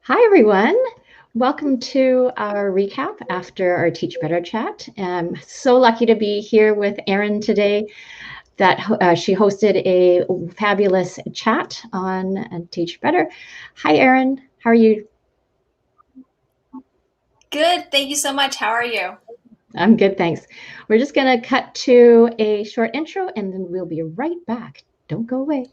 Hi, everyone. Welcome to our recap after our Teach Better chat. I'm so lucky to be here with Erin today. She hosted a fabulous chat on Teach Better. Hi, Erin. How are you? Good. Thank you so much. How are you? I'm good, thanks. We're just going to cut to a short intro and then we'll be right back. Don't go away.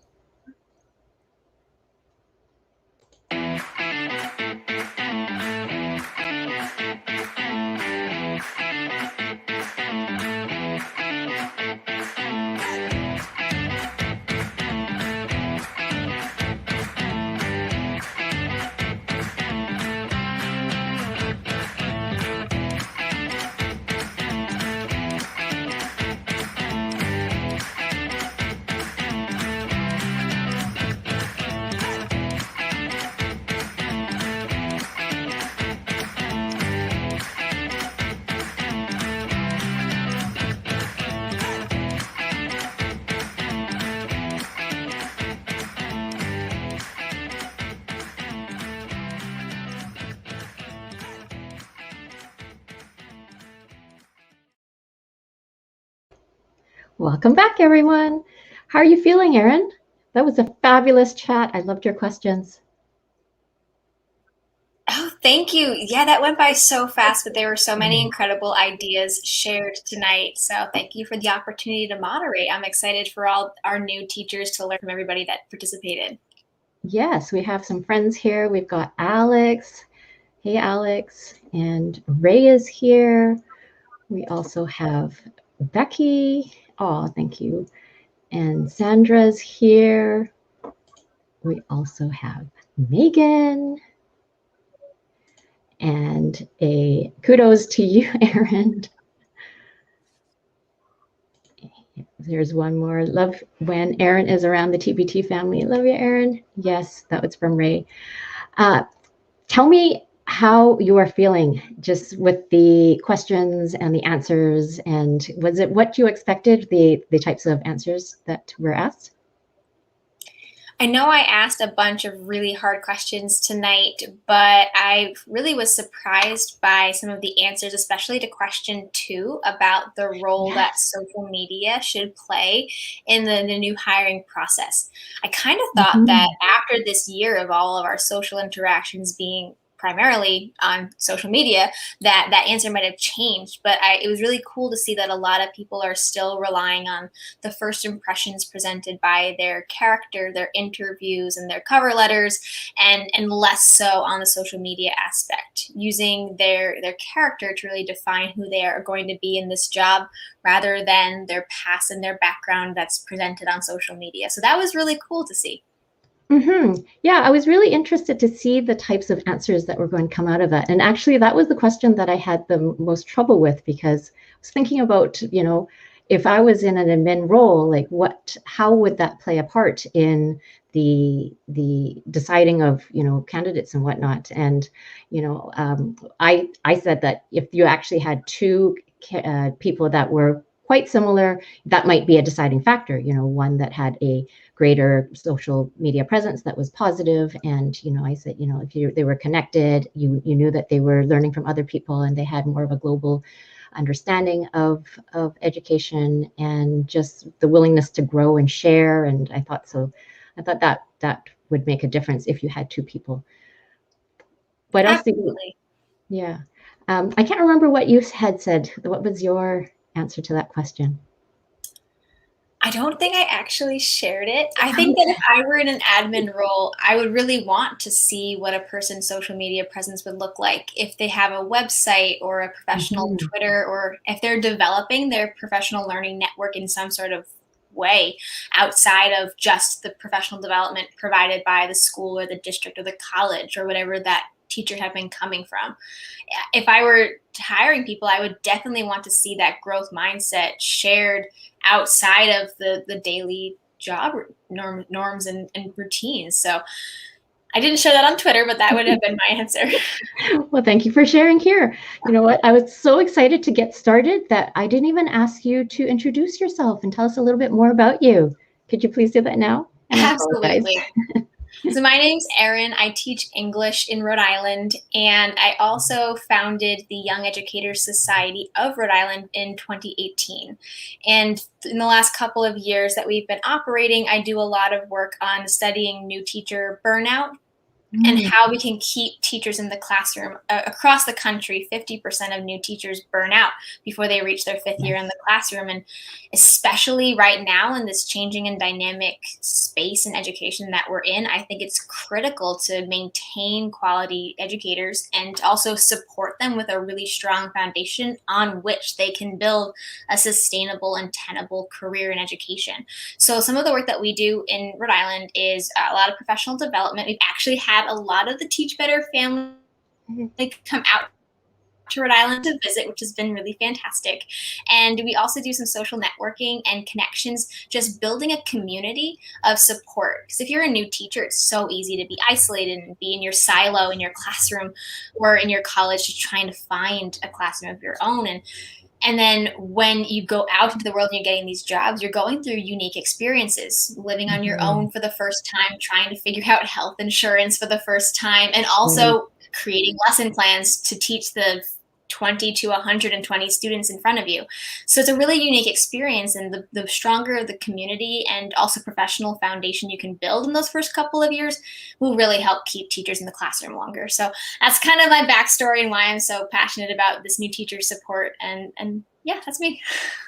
Welcome back, everyone. How are you feeling, Erin? That was a fabulous chat. I loved your questions. Oh, thank you. Yeah, that went by so fast, but there were so many incredible ideas shared tonight. So thank you for the opportunity to moderate. I'm excited for all our new teachers to learn from everybody that participated. Yes, we have some friends here. We've got Alex. Hey, Alex. And Ray is here. We also have Becky. Oh, thank you. And Sandra's here. We also have Megan. And a kudos to you, Erin. There's one more. Love when Erin is around the TBT family. Love you, Erin. Yes, that was from Ray. Tell me how you are feeling just with the questions and the answers. And was it what you expected, the types of answers that were asked? I know I asked a bunch of really hard questions tonight, but I really was surprised by some of the answers, especially to question 2 about the role that Yes. social media should play in the new hiring process. I kind of thought that Mhm. after this year of all of our social interactions being primarily on social media, that answer might have changed. But it was really cool to see that a lot of people are still relying on the first impressions presented by their character, their interviews, and their cover letters, and less so on the social media aspect, using their character to really define who they are going to be in this job, rather than their past and their background that's presented on social media. So that was really cool to see. Yeah, I was really interested to see the types of answers that were going to come out of that. And actually, that was the question that I had the most trouble with because I was thinking about, if I was in an admin role, like how would that play a part in the deciding of, candidates and whatnot. And, I said that if you actually had two people that were quite similar, that might be a deciding factor, one that had a greater social media presence that was positive. And, I said, if they were connected, you knew that they were learning from other people and they had more of a global understanding of education and just the willingness to grow and share. And I thought that would make a difference if you had two people. What else did you, Absolutely. yeah. I can't remember what you had said. What was your answer to that question? I don't think I actually shared it. I think that if I were in an admin role, I would really want to see what a person's social media presence would look like if they have a website or a professional Mhm. Twitter, or if they're developing their professional learning network in some sort of way outside of just the professional development provided by the school or the district or the college or whatever that teacher had been coming from. If I were hiring people, I would definitely want to see that growth mindset shared outside of the daily job norms and routines. So I didn't share that on Twitter, but that would have been my answer. Well, thank you for sharing here. You know what? I was so excited to get started that I didn't even ask you to introduce yourself and tell us a little bit more about you. Could you please do that now? And I apologize. Absolutely. So my name's Erin. I teach English in Rhode Island, and I also founded the Young Educators Society of Rhode Island in 2018. And in the last couple of years that we've been operating, I do a lot of work on studying new teacher burnout and Mm. how we can keep teachers in the classroom. Across the country, 50% of new teachers burn out before they reach their fifth year in the classroom. And especially right now in this changing and dynamic space in education that we're in, I think it's critical to maintain quality educators and also support them with a really strong foundation on which they can build a sustainable and tenable career in education. So some of the work that we do in Rhode Island is a lot of professional development. We've actually had a lot of the Teach Better family come out to Rhode Island to visit, which has been really fantastic. And we also do some social networking and connections, just building a community of support. Because if you're a new teacher, it's so easy to be isolated and be in your silo in your classroom or in your college, just trying to find a classroom of your own. And then when you go out into the world and you're getting these jobs, you're going through unique experiences, living on your own for the first time, trying to figure out health insurance for the first time, and also creating lesson plans to teach the 20 to 120 students in front of you. So it's a really unique experience, and the stronger the community and also professional foundation you can build in those first couple of years will really help keep teachers in the classroom longer. So that's kind of my backstory and why I'm so passionate about this new teacher support. And yeah, that's me.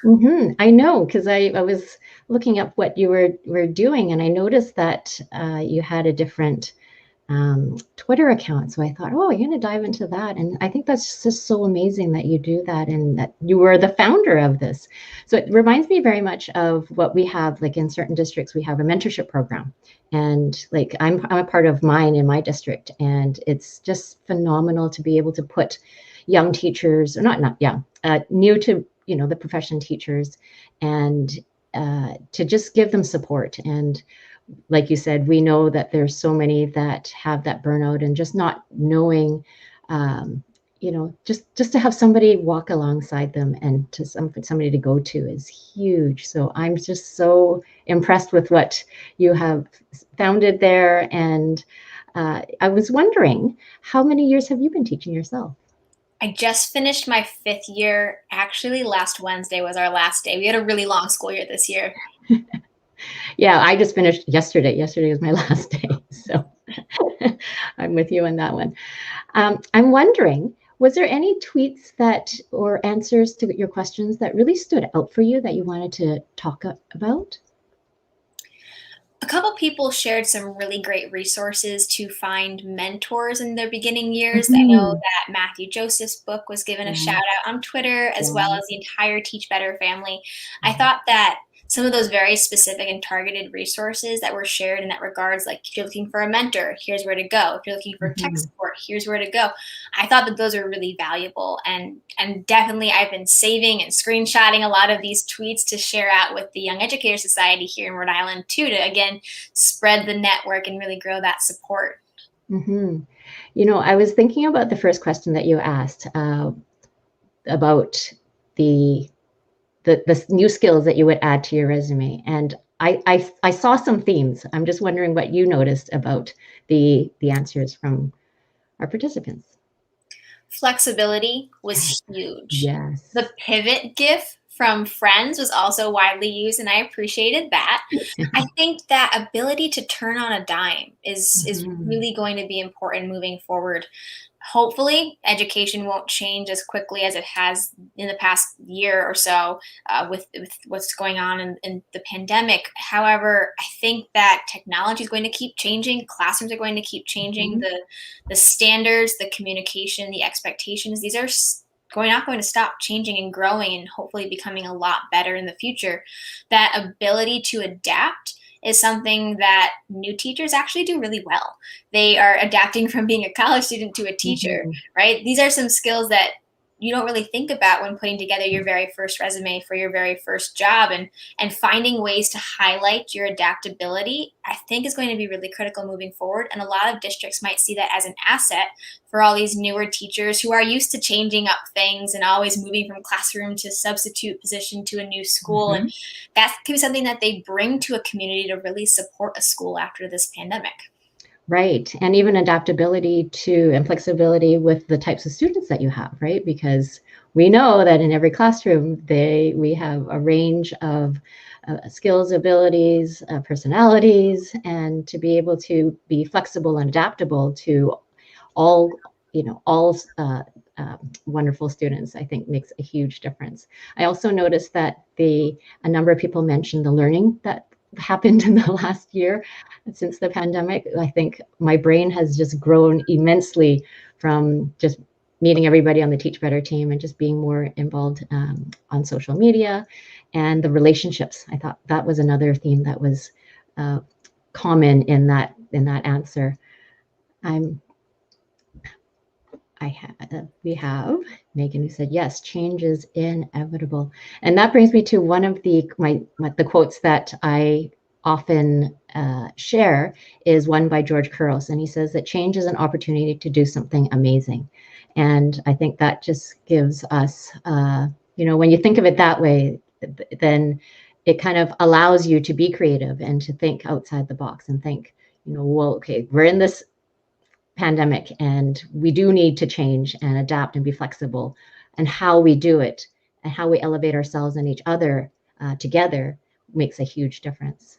Mm-hmm. I know, because I was looking up what you were doing, and I noticed that you had a different Twitter account. So I thought, oh, I'm going to dive into that. And I think that's just so amazing that you do that and that you were the founder of this. So it reminds me very much of what we have, like in certain districts, we have a mentorship program. And like I'm a part of mine in my district. And it's just phenomenal to be able to put young teachers, or not young, new to, the profession teachers, and to just give them support. And like you said, we know that there's so many that have that burnout, and just not knowing, just to have somebody walk alongside them and to somebody to go to is huge. So I'm just so impressed with what you have founded there. And I was wondering, how many years have you been teaching yourself? I just finished my fifth year. Actually, last Wednesday was our last day. We had a really long school year this year. Yeah, I just finished yesterday. Yesterday was my last day. So I'm with you on that one. I'm wondering, was there any tweets or answers to your questions that really stood out for you that you wanted to talk about? A couple people shared some really great resources to find mentors in their beginning years. I know that Matthew Joseph's book was given a shout out on Twitter, as well as the entire Teach Better family. I thought that some of those very specific and targeted resources that were shared in that regards, like if you're looking for a mentor, here's where to go. If you're looking for tech support, here's where to go. I thought that those are really valuable, and definitely I've been saving and screenshotting a lot of these tweets to share out with the Young Educator Society here in Rhode Island too, to again spread the network and really grow that support. I was thinking about the first question that you asked about the new skills that you would add to your resume. And I saw some themes. I'm just wondering what you noticed about the answers from our participants. Flexibility was huge. Yes. The pivot GIF from Friends was also widely used, and I appreciated that. I think that ability to turn on a dime is really going to be important moving forward. Hopefully, education won't change as quickly as it has in the past year or so with what's going on in the pandemic. However, I think that technology is going to keep changing. Classrooms are going to keep changing. The standards, the communication, the expectations, these are not going to stop changing and growing and hopefully becoming a lot better in the future. That ability to adapt is something that new teachers actually do really well. They are adapting from being a college student to a teacher, right? These are some skills that you don't really think about when putting together your very first resume for your very first job, and finding ways to highlight your adaptability, I think is going to be really critical moving forward. And a lot of districts might see that as an asset for all these newer teachers who are used to changing up things and always moving from classroom to substitute position to a new school. And that can be something that they bring to a community to really support a school after this pandemic. Right. And even adaptability to and flexibility with the types of students that you have, right? Because we know that in every classroom, we have a range of skills, abilities, personalities, and to be able to be flexible and adaptable to all, all wonderful students, I think makes a huge difference. I also noticed that a number of people mentioned the learning that happened in the last year since the pandemic. I think my brain has just grown immensely from just meeting everybody on the Teach Better team and just being more involved on social media and the relationships. I thought that was another theme that was common in that answer. We have Megan who said, yes, change is inevitable. And that brings me to one of the quotes that I often share is one by George Couros. And he says that change is an opportunity to do something amazing. And I think that just gives us, when you think of it that way, then it kind of allows you to be creative and to think outside the box and think, well, okay, we're in this pandemic and we do need to change and adapt and be flexible, and how we do it and how we elevate ourselves and each other together makes a huge difference.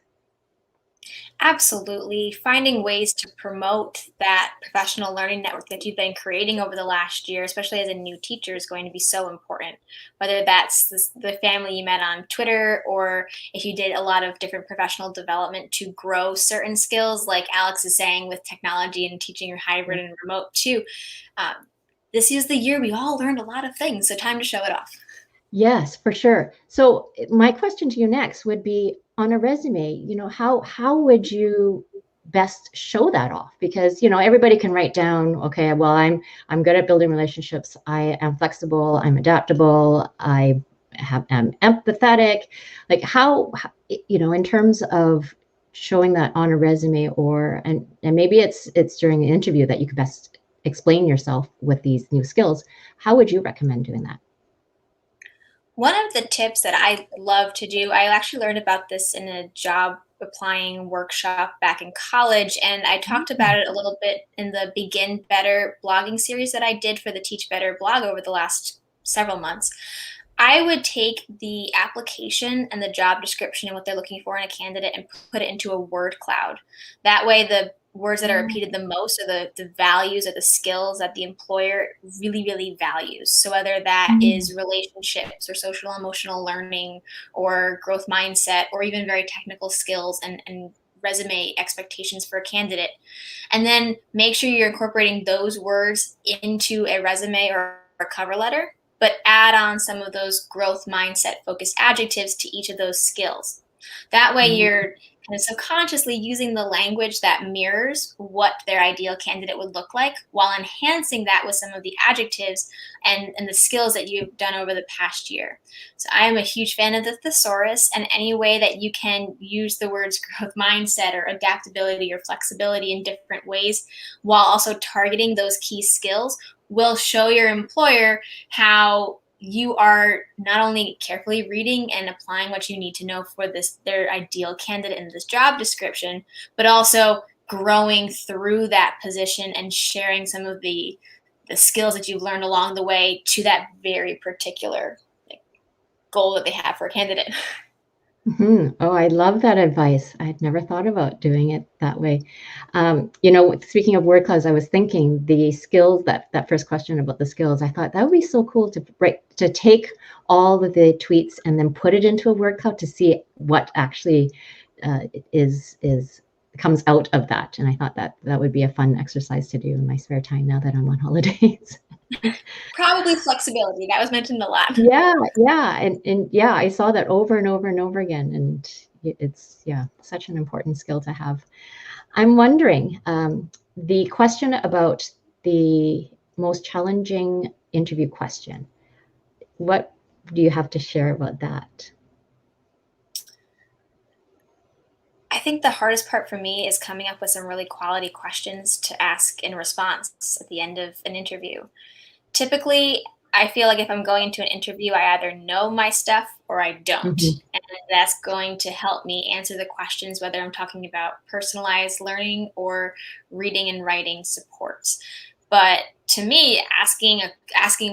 Absolutely. Finding ways to promote that professional learning network that you've been creating over the last year, especially as a new teacher, is going to be so important. Whether that's the family you met on Twitter, or if you did a lot of different professional development to grow certain skills, like Alex is saying with technology and teaching your hybrid and remote too. This is the year we all learned a lot of things, so time to show it off. Yes, for sure. So my question to you next would be, on a resume, how would you best show that off? Because, everybody can write down, okay, well, I'm good at building relationships. I am flexible. I'm adaptable. am empathetic. Like how, in terms of showing that on a resume, and maybe it's during the interview that you could best explain yourself with these new skills. How would you recommend doing that? One of the tips that I love to do, I actually learned about this in a job applying workshop back in college, and I talked about it a little bit in the Begin Better blogging series that I did for the Teach Better blog over the last several months. I would take the application and the job description and what they're looking for in a candidate and put it into a word cloud. That way, the words that are repeated the most are the values or the skills that the employer really, really values. So whether that is relationships or social emotional learning or growth mindset or even very technical skills and resume expectations for a candidate. And then make sure you're incorporating those words into a resume or a cover letter, but add on some of those growth mindset focused adjectives to each of those skills. That way you're kind of subconsciously using the language that mirrors what their ideal candidate would look like, while enhancing that with some of the adjectives and the skills that you've done over the past year. So I am a huge fan of the thesaurus, and any way that you can use the words growth mindset or adaptability or flexibility in different ways while also targeting those key skills will show your employer how you are not only carefully reading and applying what you need to know for their ideal candidate in this job description, but also growing through that position and sharing some of the skills that you've learned along the way to that very particular goal that they have for a candidate. Oh, I love that advice. I'd never thought about doing it that way. Speaking of word clouds, I was thinking the skills, that first question about the skills, I thought that would be so cool to take all of the tweets and then put it into a word cloud to see what actually is comes out of that. And I thought that would be a fun exercise to do in my spare time now that I'm on holidays. Probably flexibility. That was mentioned a lot. Yeah, and yeah, I saw that over and over and over again, and it's such an important skill to have. I'm wondering, the question about the most challenging interview question. What do you have to share about that? I think the hardest part for me is coming up with some really quality questions to ask in response at the end of an interview. Typically, I feel like if I'm going into an interview, I either know my stuff or I don't. Mm-hmm. And that's going to help me answer the questions, whether I'm talking about personalized learning or reading and writing supports. But to me, asking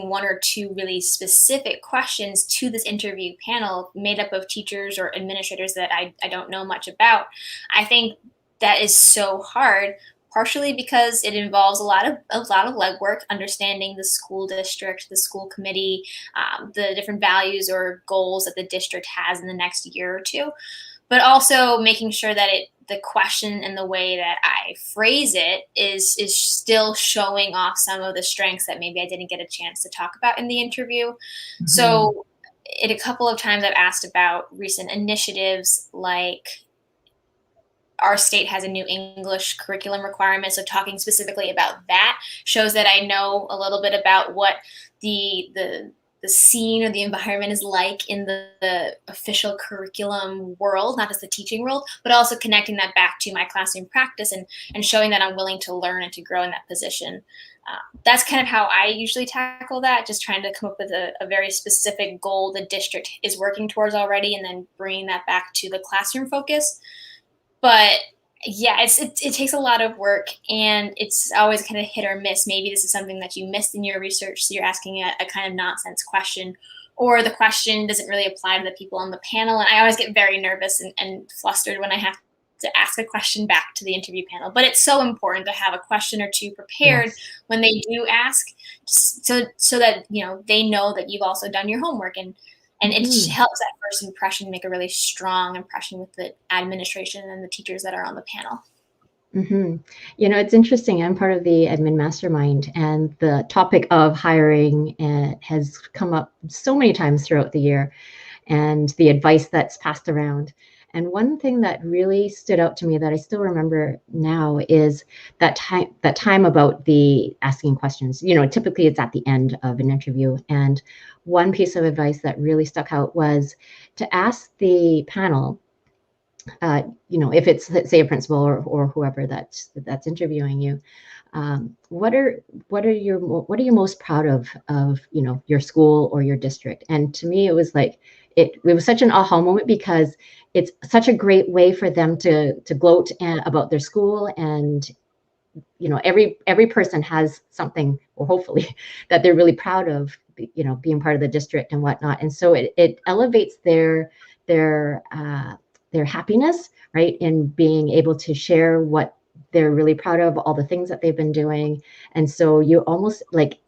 one or two really specific questions to this interview panel made up of teachers or administrators that I don't know much about, I think that is so hard, partially because it involves a lot of legwork, understanding the school district, the school committee, the different values or goals that the district has in the next year or two, but also making sure that the question and the way that I phrase it is still showing off some of the strengths that maybe I didn't get a chance to talk about in the interview. Mm-hmm. So, a couple of times I've asked about recent initiatives like our state has a new English curriculum requirement. So talking specifically about that shows that I know a little bit about what the scene or the environment is like in the official curriculum world, not just the teaching world, but also connecting that back to my classroom practice and showing that I'm willing to learn and to grow in that position. That's kind of how I usually tackle that, just trying to come up with a very specific goal the district is working towards already, and then bringing that back to the classroom focus. But yeah, it takes a lot of work, and it's always kind of hit or miss. Maybe this is something that you missed in your research, so you're asking a kind of nonsense question, or the question doesn't really apply to the people on the panel. And I always get very nervous and flustered when I have to ask a question back to the interview panel. But it's so important to have a question or two prepared Yes. when they do ask, so that they know that you've also done your homework, and it Mm-hmm. helps that first impression make a really strong impression with the administration and the teachers that are on the panel. Mm-hmm. It's interesting. I'm part of the admin mastermind, and the topic of hiring has come up so many times throughout the year, and the advice that's passed around. And one thing that really stood out to me that I still remember now is that time about the asking questions. Typically it's at the end of an interview. And one piece of advice that really stuck out was to ask the panel, if it's, say, a principal or whoever that's interviewing you, what are you most proud of your school or your district? And to me, it was like it was such an aha moment, because it's such a great way for them to gloat about their school. And every person has something, or hopefully, that they're really proud of, being part of the district and whatnot. And so it elevates their their happiness, right, in being able to share what they're really proud of, all the things that they've been doing. And so you almost like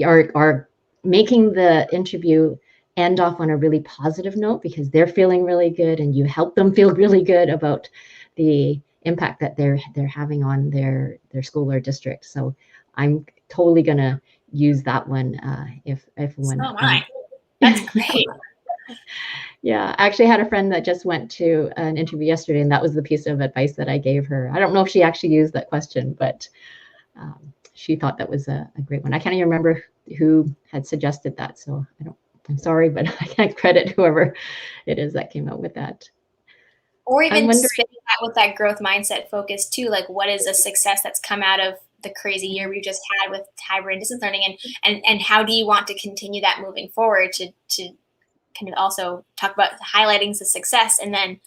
are making the interview end off on a really positive note, because they're feeling really good, and you help them feel really good about the impact that they're having on their school or district. So I'm totally gonna use that one, if So when am I. That's great. yeah, I actually had a friend that just went to an interview yesterday, and that was the piece of advice that I gave her. I don't know if she actually used that question, but she thought that was a great one. I can't even remember who had suggested that, so I'm sorry, but I can't credit whoever it is that came up with that. Or I'm even wondering. spinning that with that growth mindset focus too. Like, what is a success that's come out of the crazy year we just had with hybrid distance learning, and how do you want to continue that moving forward, to kind of also talk about highlighting the success and then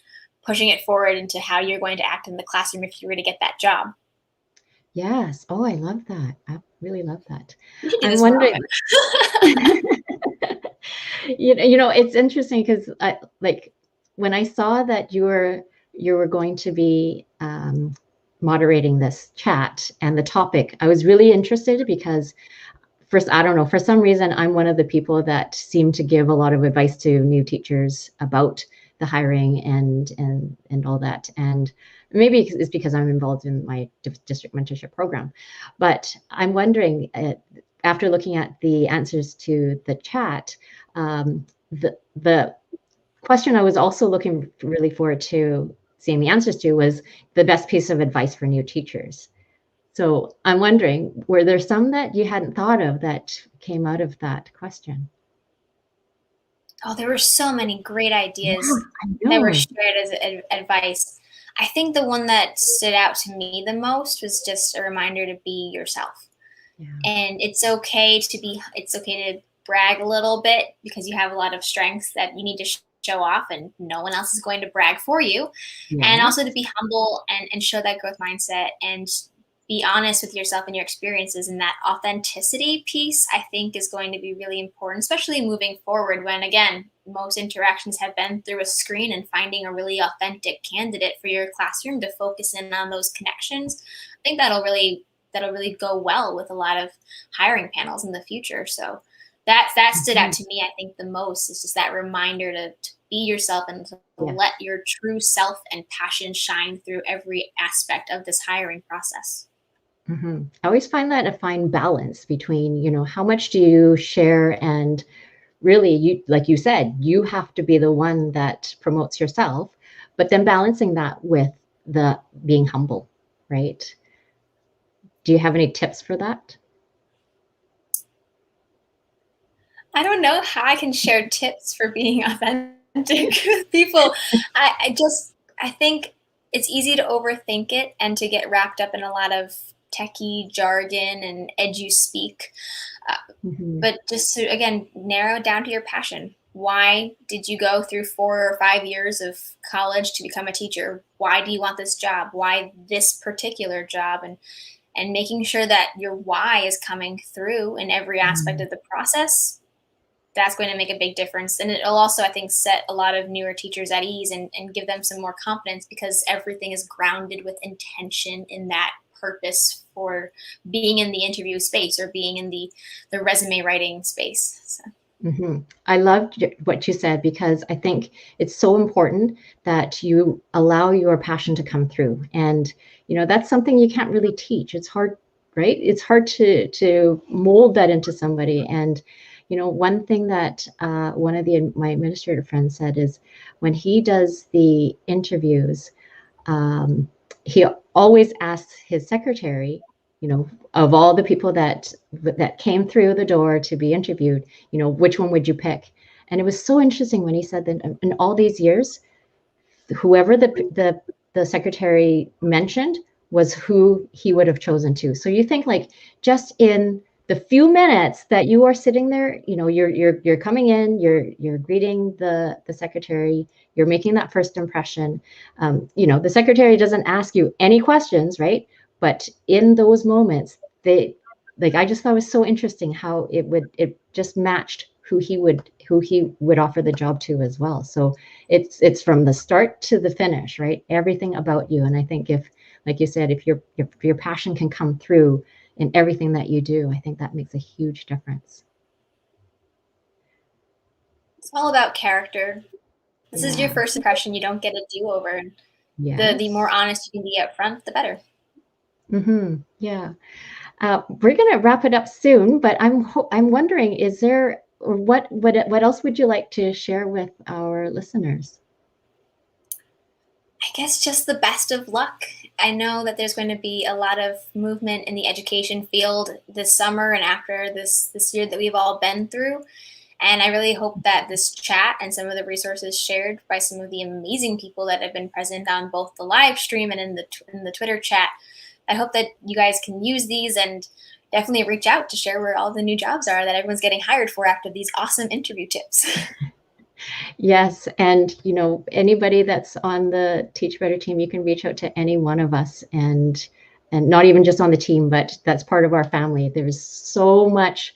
pushing it forward into how you're going to act in the classroom if you were to get that job. Yes. Oh, I love that. I really love that. You should do I'm this more wondering. often. It's interesting, because like when I saw that you were going to be moderating this chat and the topic, I was really interested, because first, I don't know, for some reason, I'm one of the people that seem to give a lot of advice to new teachers about the hiring and all that. And maybe it's because I'm involved in my district mentorship program. But I'm wondering, after looking at the answers to the chat, the question I was also looking really forward to seeing the answers to was the best piece of advice for new teachers. So I'm wondering, were there some that you hadn't thought of that came out of that question? Oh, there were so many great Yeah, ideas I that were know. shared as advice. I think the one that stood out to me the most was just a reminder to be yourself. Yeah. And it's okay to brag a little bit because you have a lot of strengths that you need to show off, and no one else is going to brag for you. And Yeah. also to be humble and show that growth mindset and be honest with yourself and your experiences, and that authenticity piece I think is going to be really important, especially moving forward when, again, most interactions have been through a screen, and finding a really authentic candidate for your classroom to focus in on those connections. I think that'll really go well with a lot of hiring panels in the future. So that stood out to me, I think, the most. Is just that reminder to be yourself and to Yeah. let your true self and passion shine through every aspect of this hiring process. I always find that a fine balance between, how much do you share, and really, you, like you said, you have to be the one that promotes yourself, but then balancing that with the being humble, right? Do you have any tips for that? I don't know how I can share tips for being authentic with people. I think it's easy to overthink it and to get wrapped up in a lot of techie jargon and edu speak. Mm-hmm. But just to, again, narrow down to your passion. Why did you go through 4 or 5 years of college to become a teacher? Why do you want this job? Why this particular job? And making sure that your why is coming through in every aspect of the process, that's going to make a big difference. And it'll also, I think, set a lot of newer teachers at ease and give them some more confidence, because everything is grounded with intention in that purpose for being in the interview space or being in the resume writing space. So. I loved what you said, because I think it's so important that you allow your passion to come through. And, that's something you can't really teach. It's hard, right? It's hard to mold that into somebody. And, one thing that one of my administrator friends said is, when he does the interviews, he always asks his secretary, of all the people that came through the door to be interviewed, which one would you pick? And it was so interesting when he said that in all these years, whoever the secretary mentioned was who he would have chosen to. So you think, like, just in the few minutes that you are sitting there, you're coming in, you're greeting the secretary, you're making that first impression. The secretary doesn't ask you any questions, right? But in those moments, I just thought it was so interesting how it just matched who he would offer the job to as well. So it's from the start to the finish, right? Everything about you. And I think, if, like you said, if your passion can come through in everything that you do, I think that makes a huge difference. It's all about character. This is your first impression. You don't get a do-over. Yes. The more honest you can be up front, the better. Yeah. We're going to wrap it up soon, but I'm wondering, is there, or what else would you like to share with our listeners? I guess just the best of luck. I know that there's going to be a lot of movement in the education field this summer and after this year that we've all been through. And I really hope that this chat and some of the resources shared by some of the amazing people that have been present on both the live stream and in the Twitter chat, I hope that you guys can use these and definitely reach out to share where all the new jobs are that everyone's getting hired for after these awesome interview tips. Yes. And, anybody that's on the Teach Better team, you can reach out to any one of us, and not even just on the team, but that's part of our family. There's so much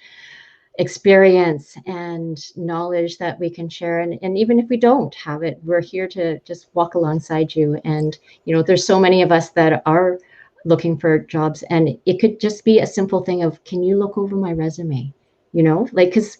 experience and knowledge that we can share. And even if we don't have it, we're here to just walk alongside you. And, there's so many of us that are looking for jobs, and it could just be a simple thing of, can you look over my resume? Because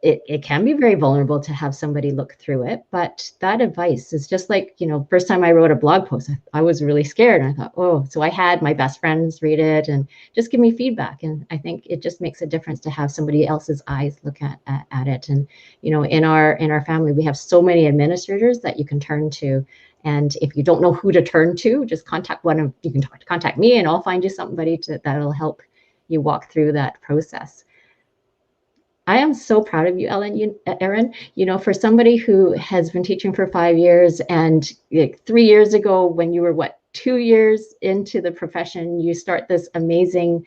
it can be very vulnerable to have somebody look through it, but that advice is just like, first time I wrote a blog post, I was really scared, and I thought, oh, so I had my best friends read it and just give me feedback. And I think it just makes a difference to have somebody else's eyes look at it. And, in our family, we have so many administrators that you can turn to. And if you don't know who to turn to, just you can contact me, and I'll find you somebody that'll help you walk through that process. I am so proud of you, Erin. For somebody who has been teaching for 5 years, and 3 years ago, when you were 2 years into the profession, you start this amazing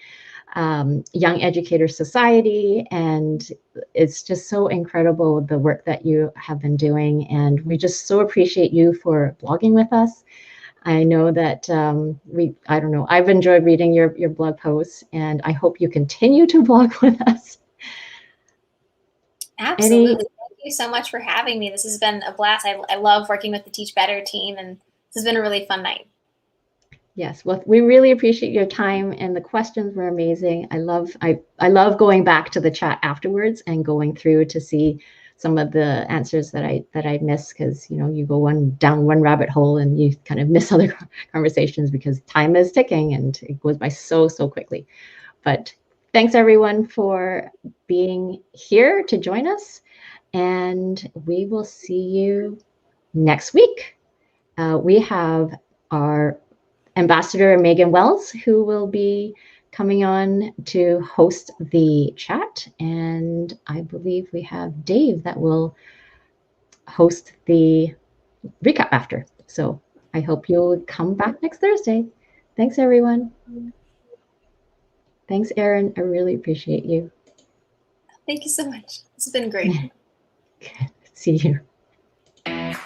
Young Educator Society, and it's just so incredible the work that you have been doing, and we just so appreciate you for blogging with us. I know that I don't know, I've enjoyed reading your blog posts, and I hope you continue to blog with us. Absolutely. Thank you so much for having me. This has been a blast. I love working with the Teach Better team, and this has been a really fun night. Yes, well, we really appreciate your time, and the questions were amazing. I love going back to the chat afterwards and going through to see some of the answers that I missed, because you go down one rabbit hole and you kind of miss other conversations because time is ticking and it goes by so quickly. But thanks everyone for being here to join us, and we will see you next week. We have our Ambassador Megan Wells, who will be coming on to host the chat. And I believe we have Dave that will host the recap after. So I hope you'll come back next Thursday. Thanks, everyone. Thanks, Erin. I really appreciate you. Thank you so much. It's been great. See you.